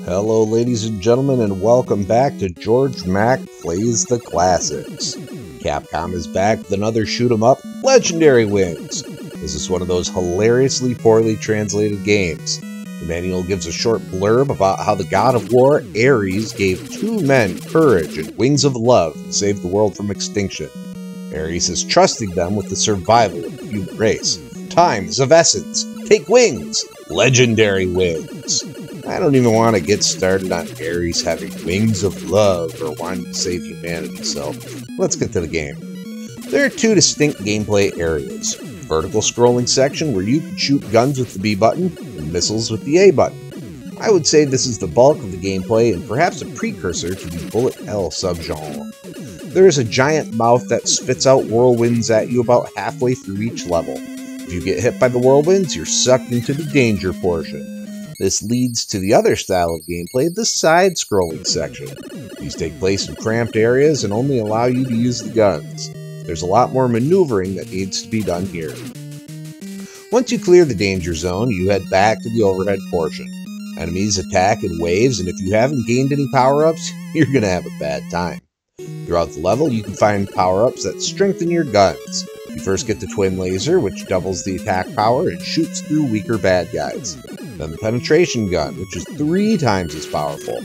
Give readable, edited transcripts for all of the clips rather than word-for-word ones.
Hello ladies and gentlemen, and welcome back to Georg Mack Plays the Classics. Capcom is back with another shoot 'em up, Legendary Wings. This is one of those hilariously poorly translated games. The manual gives a short blurb about how the god of war, Ares, gave two men courage and wings of love to save the world from extinction. Ares is trusting them with the survival of the human race. Time is of essence. Take wings! Legendary Wings! I don't even want to get started on Ares having wings of love or wanting to save humanity, so let's get to the game. There are two distinct gameplay areas. Vertical scrolling section where you can shoot guns with the B button and missiles with the A button. I would say this is the bulk of the gameplay and perhaps a precursor to the bullet hell subgenre. There is a giant mouth that spits out whirlwinds at you about halfway through each level. If you get hit by the whirlwinds, you're sucked into the danger portion. This leads to the other style of gameplay, the side-scrolling section. These take place in cramped areas and only allow you to use the guns. There's a lot more maneuvering that needs to be done here. Once you clear the danger zone, you head back to the overhead portion. Enemies attack in waves, and if you haven't gained any power-ups, you're going to have a bad time. Throughout the level, you can find power-ups that strengthen your guns. You first get the twin laser, which doubles the attack power and shoots through weaker bad guys. Then the penetration gun, which is 3 times as powerful.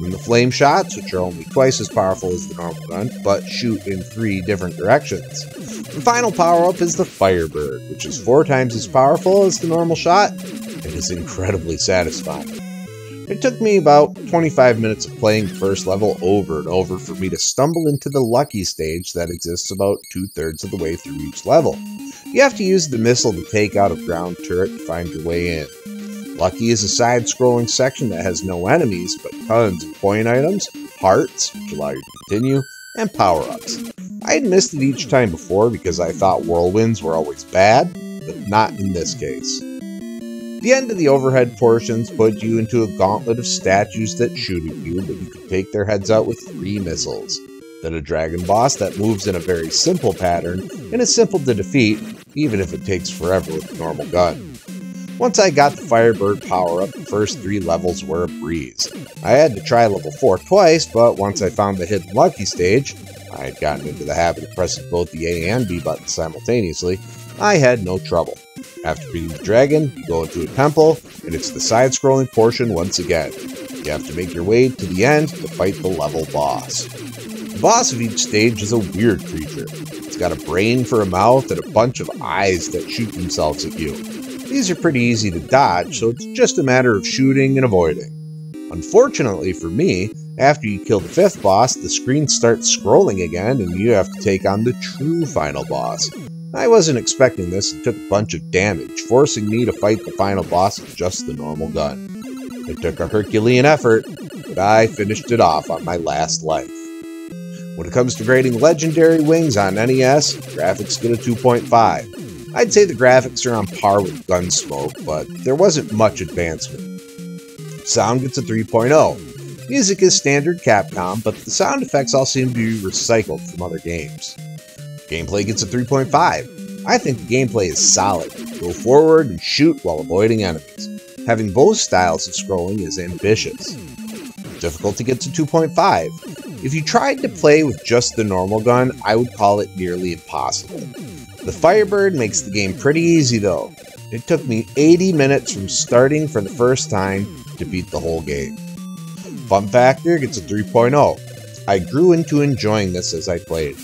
Then the flame shots, which are only twice as powerful as the normal gun, but shoot in 3 different directions. The final power-up is the Firebird, which is 4 times as powerful as the normal shot, and is incredibly satisfying. It took me about 25 minutes of playing the first level over and over for me to stumble into the lucky stage that exists about 2/3 of the way through each level. You have to use the missile to take out a ground turret to find your way in. Lucky is a side-scrolling section that has no enemies, but tons of coin items, hearts, which allow you to continue, and power-ups. I had missed it each time before because I thought whirlwinds were always bad, but not in this case. The end of the overhead portions put you into a gauntlet of statues that shoot at you, but you can take their heads out with 3 missiles. Then a dragon boss that moves in a very simple pattern, and is simple to defeat, even if it takes forever with a normal gun. Once I got the Firebird power-up, the first 3 levels were a breeze. I had to try level 4 twice, but once I found the hidden lucky stage, I had gotten into the habit of pressing both the A and B buttons simultaneously, I had no trouble. After beating the dragon, you go into a temple, and it's the side-scrolling portion once again. You have to make your way to the end to fight the level boss. The boss of each stage is a weird creature. It's got a brain for a mouth and a bunch of eyes that shoot themselves at you. These are pretty easy to dodge, so it's just a matter of shooting and avoiding. Unfortunately for me, after you kill the 5th boss, the screen starts scrolling again and you have to take on the true final boss. I wasn't expecting this and took a bunch of damage, forcing me to fight the final boss with just the normal gun. It took a Herculean effort, but I finished it off on my last life. When it comes to grading Legendary Wings on NES, graphics get a 2.5. I'd say the graphics are on par with Gunsmoke, but there wasn't much advancement. Sound gets a 3.0. Music is standard Capcom, but the sound effects all seem to be recycled from other games. Gameplay gets a 3.5. I think the gameplay is solid. Go forward and shoot while avoiding enemies. Having both styles of scrolling is ambitious. Difficulty gets a 2.5. If you tried to play with just the normal gun, I would call it nearly impossible. The Firebird makes the game pretty easy though. It took me 80 minutes from starting for the first time to beat the whole game. Fun factor gets a 3.0. I grew into enjoying this as I played.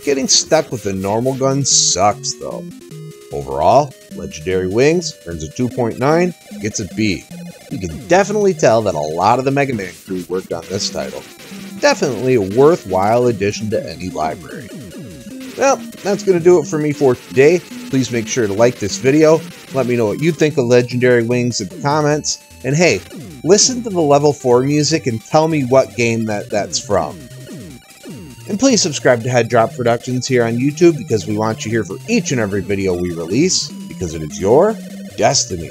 Getting stuck with a normal gun sucks though. Overall, Legendary Wings earns a 2.9, gets a B. You can definitely tell that a lot of the Mega Man crew worked on this title. Definitely a worthwhile addition to any library. Well, that's going to do it for me for today. Please make sure to like this video. Let me know what you think of Legendary Wings in the comments. And hey, listen to the level 4 music and tell me what game that's from. And please subscribe to Head Drop Productions here on YouTube because we want you here for each and every video we release, because it is your destiny.